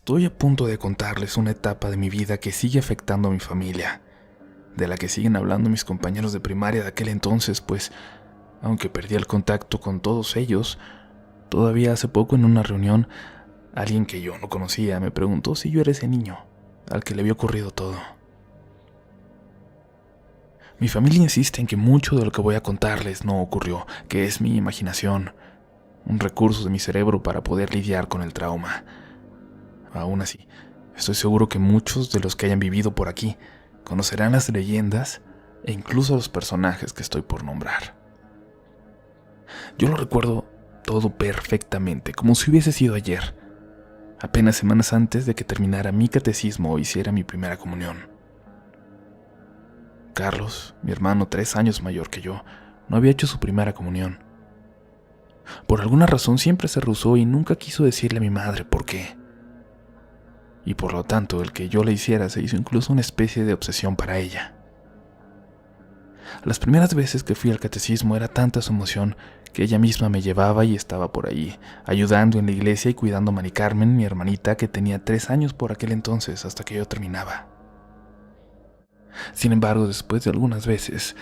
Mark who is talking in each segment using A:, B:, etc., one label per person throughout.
A: Estoy a punto de contarles una etapa de mi vida que sigue afectando a mi familia, de la que siguen hablando mis compañeros de primaria de aquel entonces, pues, aunque perdí el contacto con todos ellos, todavía hace poco en una reunión, alguien que yo no conocía me preguntó si yo era ese niño, al que le había ocurrido todo. Mi familia insiste en que mucho de lo que voy a contarles no ocurrió, que es mi imaginación, un recurso de mi cerebro para poder lidiar con el trauma. Aún así, estoy seguro que muchos de los que hayan vivido por aquí conocerán las leyendas e incluso los personajes que estoy por nombrar. Yo lo recuerdo todo perfectamente, como si hubiese sido ayer, apenas semanas antes de que terminara mi catecismo o hiciera mi primera comunión. Carlos, mi hermano 3 años mayor que yo, no había hecho su primera comunión. Por alguna razón siempre se rehusó y nunca quiso decirle a mi madre por qué. Y por lo tanto, el que yo le hiciera se hizo incluso una especie de obsesión para ella. Las primeras veces que fui al catecismo era tanta su emoción que ella misma me llevaba y estaba por ahí, ayudando en la iglesia y cuidando a Mari Carmen, mi hermanita, que tenía 3 años por aquel entonces, hasta que yo terminaba. Sin embargo, después de algunas veces,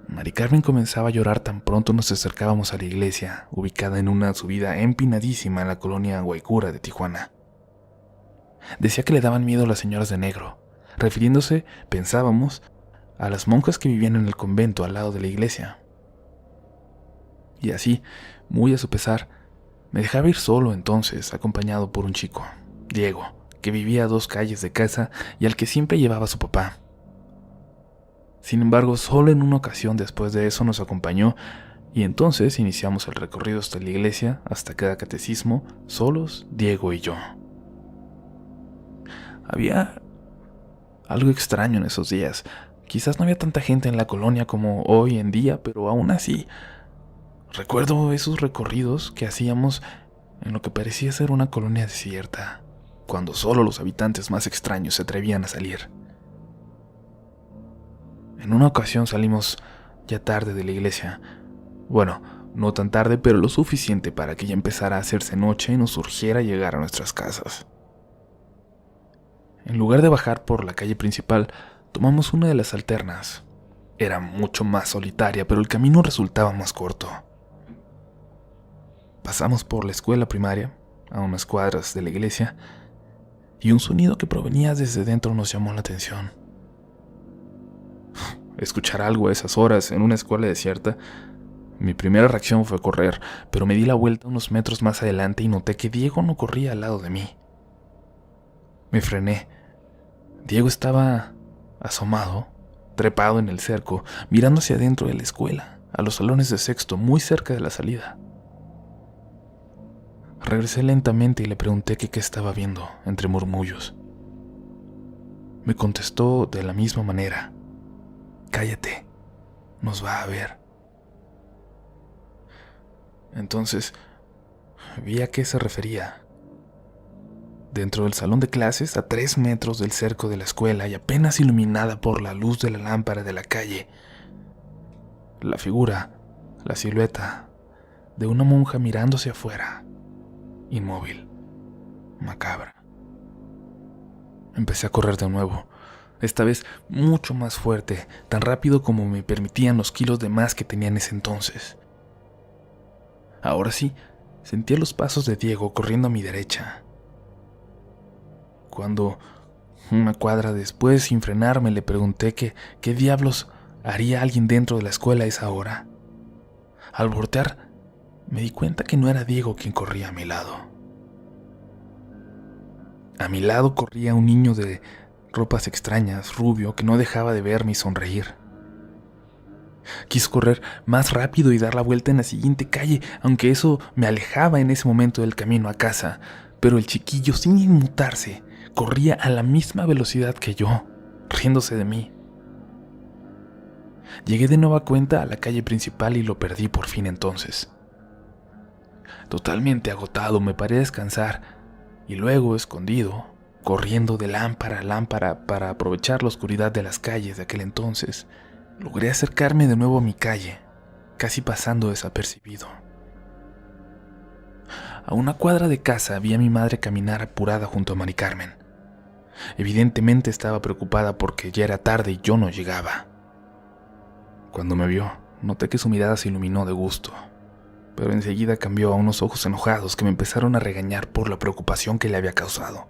A: Mari Carmen comenzaba a llorar tan pronto nos acercábamos a la iglesia, ubicada en una subida empinadísima en la colonia Guaycura de Tijuana. Decía que le daban miedo las señoras de negro, refiriéndose, pensábamos, a las monjas que vivían en el convento al lado de la iglesia. Y así, muy a su pesar, me dejaba ir solo entonces, acompañado por un chico, Diego, que vivía a 2 calles de casa y al que siempre llevaba su papá. Sin embargo, solo en una ocasión después de eso nos acompañó y entonces iniciamos el recorrido hasta la iglesia, hasta cada catecismo, solos, Diego y yo. Había algo extraño en esos días. Quizás no había tanta gente en la colonia como hoy en día, pero aún así, recuerdo esos recorridos que hacíamos en lo que parecía ser una colonia desierta, cuando solo los habitantes más extraños se atrevían a salir. En una ocasión salimos ya tarde de la iglesia. Bueno, no tan tarde, pero lo suficiente para que ya empezara a hacerse noche y nos urgiera llegar a nuestras casas. En lugar de bajar por la calle principal, tomamos una de las alternas. Era mucho más solitaria, pero el camino resultaba más corto. Pasamos por la escuela primaria, a unas cuadras de la iglesia, y un sonido que provenía desde dentro nos llamó la atención. Escuchar algo a esas horas en una escuela desierta, mi primera reacción fue correr, pero me di la vuelta unos metros más adelante y noté que Diego no corría al lado de mí. Me frené. Diego estaba asomado, trepado en el cerco, mirando hacia adentro de la escuela, a los salones de sexto, muy cerca de la salida. Regresé lentamente y le pregunté qué estaba viendo, entre murmullos. Me contestó de la misma manera: «Cállate, nos va a ver». Entonces, vi a qué se refería. Dentro del salón de clases, a 3 metros del cerco de la escuela y apenas iluminada por la luz de la lámpara de la calle, la figura, la silueta de una monja mirando hacia afuera, inmóvil, macabra. Empecé a correr de nuevo, esta vez mucho más fuerte, tan rápido como me permitían los kilos de más que tenía en ese entonces. Ahora sí, sentía los pasos de Diego corriendo a mi derecha. Cuando, una cuadra después, sin frenarme, le pregunté qué diablos haría alguien dentro de la escuela a esa hora. Al voltear, me di cuenta que no era Diego quien corría a mi lado. A mi lado corría un niño de ropas extrañas, rubio, que no dejaba de verme y sonreír. Quise correr más rápido y dar la vuelta en la siguiente calle, aunque eso me alejaba en ese momento del camino a casa, pero el chiquillo, sin inmutarse, corría a la misma velocidad que yo, riéndose de mí. Llegué de nueva cuenta a la calle principal y lo perdí por fin entonces. Totalmente agotado, me paré a descansar y luego, escondido, corriendo de lámpara a lámpara para aprovechar la oscuridad de las calles de aquel entonces, logré acercarme de nuevo a mi calle, casi pasando desapercibido. A una cuadra de casa vi a mi madre caminar apurada junto a Mari Carmen. Evidentemente estaba preocupada porque ya era tarde y yo no llegaba. Cuando me vio, noté que su mirada se iluminó de gusto, pero enseguida cambió a unos ojos enojados que me empezaron a regañar por la preocupación que le había causado.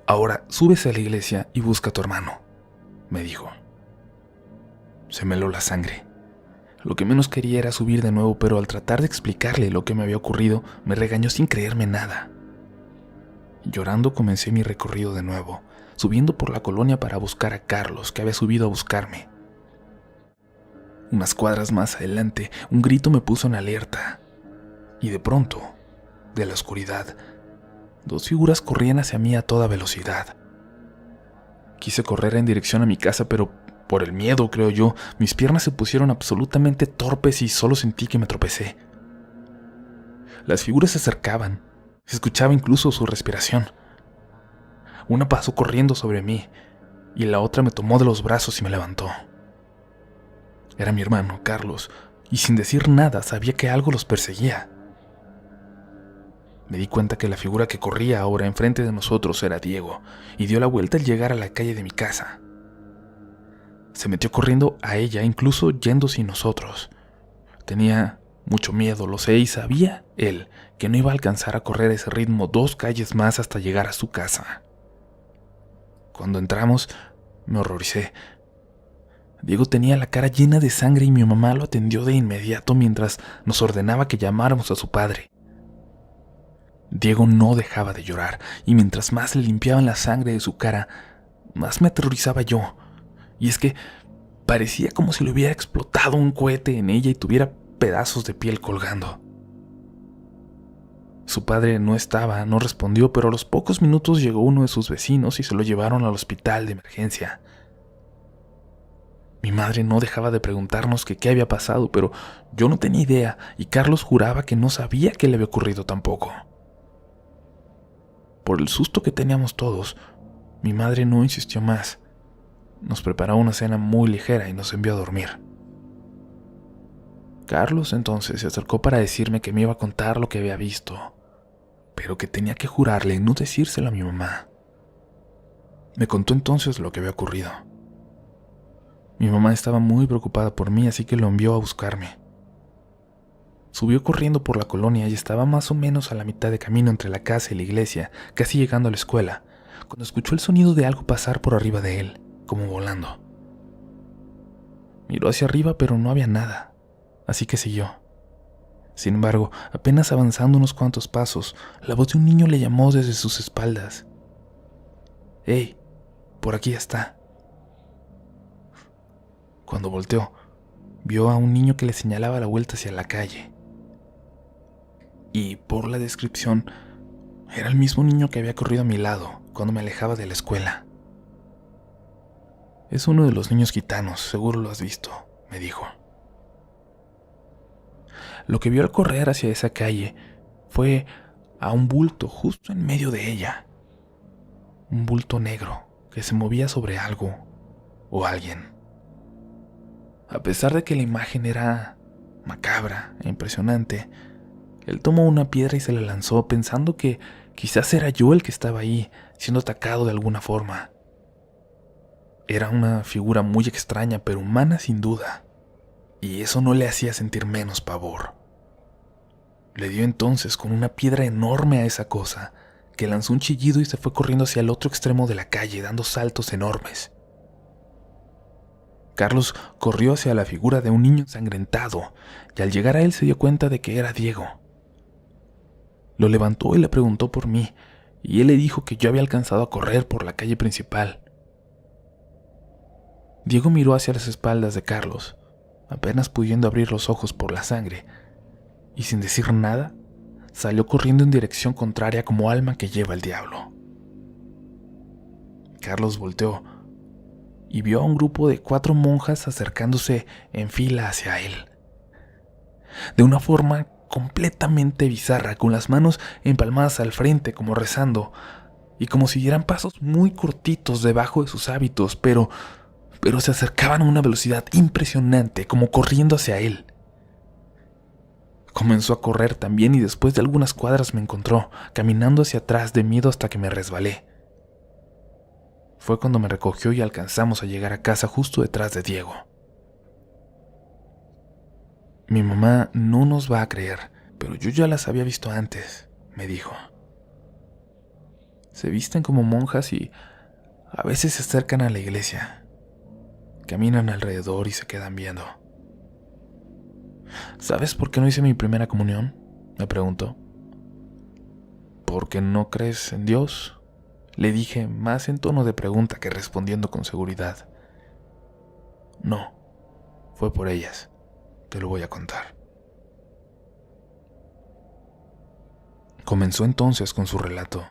A: «Ahora súbese a la iglesia y busca a tu hermano», me dijo. Se me heló la sangre. Lo que menos quería era subir de nuevo, pero al tratar de explicarle lo que me había ocurrido, me regañó sin creerme nada. Llorando comencé mi recorrido de nuevo, subiendo por la colonia para buscar a Carlos, que había subido a buscarme. Unas cuadras más adelante, un grito me puso en alerta, y de pronto, de la oscuridad, dos figuras corrían hacia mí a toda velocidad. Quise correr en dirección a mi casa, pero por el miedo, creo yo, mis piernas se pusieron absolutamente torpes y solo sentí que me tropecé. Las figuras se acercaban, se escuchaba incluso su respiración. Una pasó corriendo sobre mí y la otra me tomó de los brazos y me levantó. Era mi hermano, Carlos, y sin decir nada sabía que algo los perseguía. Me di cuenta que la figura que corría ahora enfrente de nosotros era Diego, y dio la vuelta al llegar a la calle de mi casa. Se metió corriendo a ella, incluso yendo sin nosotros. Tenía mucho miedo, lo sé, y sabía él que no iba a alcanzar a correr ese ritmo 2 calles más hasta llegar a su casa. Cuando entramos, me horroricé. Diego tenía la cara llena de sangre y mi mamá lo atendió de inmediato mientras nos ordenaba que llamáramos a su padre. Diego no dejaba de llorar, y mientras más le limpiaban la sangre de su cara, más me aterrorizaba yo. Y es que parecía como si le hubiera explotado un cohete en ella y tuviera pedazos de piel colgando. Su padre no estaba, no respondió, pero a los pocos minutos llegó uno de sus vecinos y se lo llevaron al hospital de emergencia. Mi madre no dejaba de preguntarnos que qué había pasado, pero yo no tenía idea y Carlos juraba que no sabía qué le había ocurrido tampoco. Por el susto que teníamos todos, mi madre no insistió más. Nos preparó una cena muy ligera y nos envió a dormir. Carlos entonces se acercó para decirme que me iba a contar lo que había visto, pero que tenía que jurarle no decírselo a mi mamá. Me contó entonces lo que había ocurrido. Mi mamá estaba muy preocupada por mí, así que lo envió a buscarme. Subió corriendo por la colonia y estaba más o menos a la mitad de camino entre la casa y la iglesia, casi llegando a la escuela, cuando escuchó el sonido de algo pasar por arriba de él, como volando. Miró hacia arriba, pero no había nada, así que siguió. Sin embargo, apenas avanzando unos cuantos pasos, la voz de un niño le llamó desde sus espaldas. «¡Hey! Por aquí está». Cuando volteó, vio a un niño que le señalaba la vuelta hacia la calle. Y por la descripción, era el mismo niño que había corrido a mi lado cuando me alejaba de la escuela. «Es uno de los niños gitanos, seguro lo has visto», me dijo. Lo que vio al correr hacia esa calle fue a un bulto justo en medio de ella. Un bulto negro que se movía sobre algo o alguien. A pesar de que la imagen era macabra e impresionante, él tomó una piedra y se la lanzó pensando que quizás era yo el que estaba ahí, siendo atacado de alguna forma. Era una figura muy extraña, pero humana sin duda, y eso no le hacía sentir menos pavor. Le dio entonces con una piedra enorme a esa cosa, que lanzó un chillido y se fue corriendo hacia el otro extremo de la calle, dando saltos enormes. Carlos corrió hacia la figura de un niño ensangrentado, y al llegar a él se dio cuenta de que era Diego. Lo levantó y le preguntó por mí, y él le dijo que yo había alcanzado a correr por la calle principal. Diego miró hacia las espaldas de Carlos, apenas pudiendo abrir los ojos por la sangre, y sin decir nada, salió corriendo en dirección contraria como alma que lleva el diablo. Carlos volteó y vio a un grupo de 4 monjas acercándose en fila hacia él. De una forma completamente bizarra, con las manos empalmadas al frente como rezando, y como si dieran pasos muy cortitos debajo de sus hábitos, pero se acercaban a una velocidad impresionante, como corriendo hacia él. Comenzó a correr también y después de algunas cuadras me encontró, caminando hacia atrás de miedo hasta que me resbalé. Fue cuando me recogió y alcanzamos a llegar a casa justo detrás de Diego. Mi mamá no nos va a creer, pero yo ya las había visto antes, me dijo. Se visten como monjas y a veces se acercan a la iglesia. Caminan alrededor y se quedan viendo. ¿Sabes por qué no hice mi primera comunión?, me preguntó. ¿Por qué no crees en Dios?, le dije, más en tono de pregunta que respondiendo con seguridad. No, fue por ellas. Te lo voy a contar. Comenzó entonces con su relato.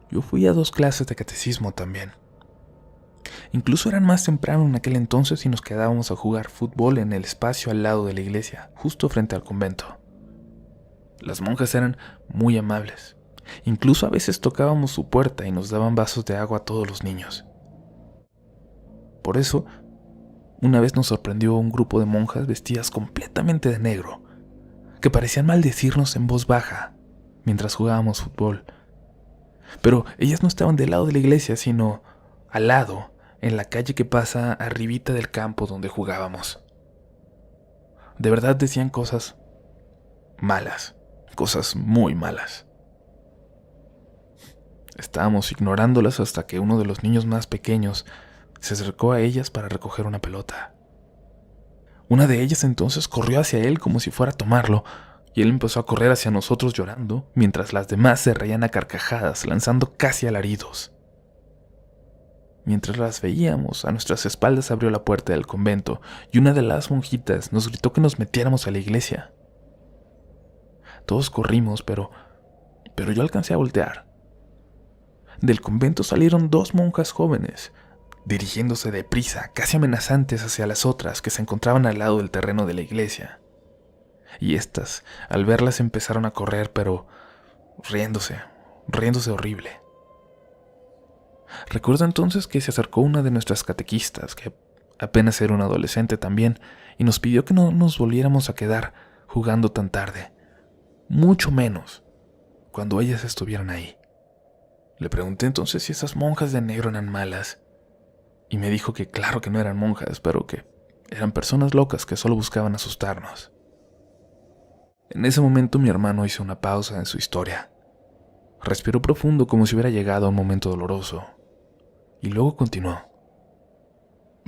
A: Yo fui a 2 clases de catecismo también. Incluso eran más temprano en aquel entonces y nos quedábamos a jugar fútbol en el espacio al lado de la iglesia, justo frente al convento. Las monjas eran muy amables. Incluso a veces tocábamos su puerta y nos daban vasos de agua a todos los niños. Por eso, una vez nos sorprendió un grupo de monjas vestidas completamente de negro, que parecían maldecirnos en voz baja mientras jugábamos fútbol. Pero ellas no estaban del lado de la iglesia, sino al lado, en la calle que pasa arribita del campo donde jugábamos. De verdad decían cosas malas, cosas muy malas. Estábamos ignorándolas hasta que uno de los niños más pequeños se acercó a ellas para recoger una pelota. Una de ellas entonces corrió hacia él como si fuera a tomarlo, y él empezó a correr hacia nosotros llorando, mientras las demás se reían a carcajadas, lanzando casi alaridos. Mientras las veíamos, a nuestras espaldas abrió la puerta del convento, y una de las monjitas nos gritó que nos metiéramos a la iglesia. Todos corrimos, pero yo alcancé a voltear. Del convento salieron 2 monjas jóvenes, dirigiéndose deprisa, casi amenazantes hacia las otras que se encontraban al lado del terreno de la iglesia. Y estas, al verlas, empezaron a correr, pero riéndose horrible. Recuerdo entonces que se acercó una de nuestras catequistas, que apenas era una adolescente también, y nos pidió que no nos volviéramos a quedar jugando tan tarde, mucho menos cuando ellas estuvieran ahí. Le pregunté entonces si esas monjas de negro eran malas, y me dijo que claro que no eran monjas, pero que eran personas locas que solo buscaban asustarnos. En ese momento mi hermano hizo una pausa en su historia. Respiró profundo como si hubiera llegado a un momento doloroso, y luego continuó.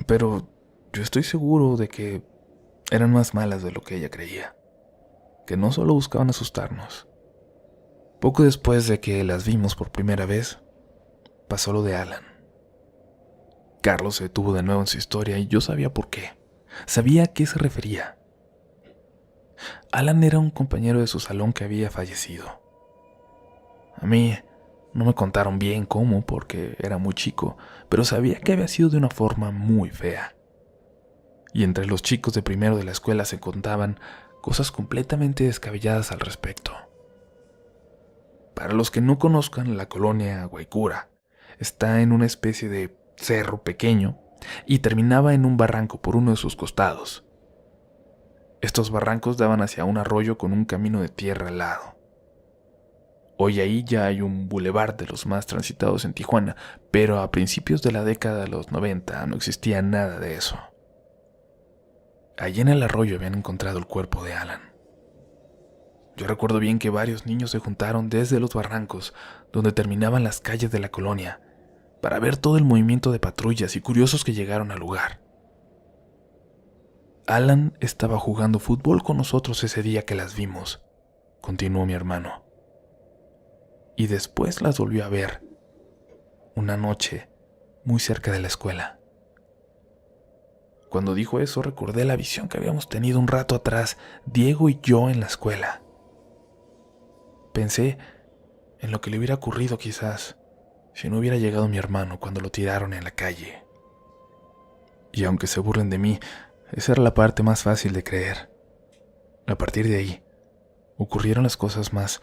A: Pero yo estoy seguro de que eran más malas de lo que ella creía, que no solo buscaban asustarnos. Poco después de que las vimos por primera vez, pasó lo de Alan. Carlos se detuvo de nuevo en su historia y yo sabía por qué. Sabía a qué se refería. Alan era un compañero de su salón que había fallecido. A mí no me contaron bien cómo porque era muy chico, pero sabía que había sido de una forma muy fea. Y entre los chicos de primero de la escuela se contaban cosas completamente descabelladas al respecto. Para los que no conozcan, la colonia Guaycura está en una especie de cerro pequeño y terminaba en un barranco por uno de sus costados. Estos barrancos daban hacia un arroyo con un camino de tierra al lado. Hoy ahí ya hay un bulevar de los más transitados en Tijuana, pero a principios de la década de los 90 no existía nada de eso. Allí en el arroyo habían encontrado el cuerpo de Alan. Yo recuerdo bien que varios niños se juntaron desde los barrancos, donde terminaban las calles de la colonia, para ver todo el movimiento de patrullas y curiosos que llegaron al lugar. Alan estaba jugando fútbol con nosotros ese día que las vimos, continuó mi hermano. Y después las volvió a ver, una noche, muy cerca de la escuela. Cuando dijo eso, recordé la visión que habíamos tenido un rato atrás, Diego y yo en la escuela. Pensé en lo que le hubiera ocurrido quizás si no hubiera llegado mi hermano cuando lo tiraron en la calle. Y aunque se burlen de mí, esa era la parte más fácil de creer. A partir de ahí, ocurrieron las cosas más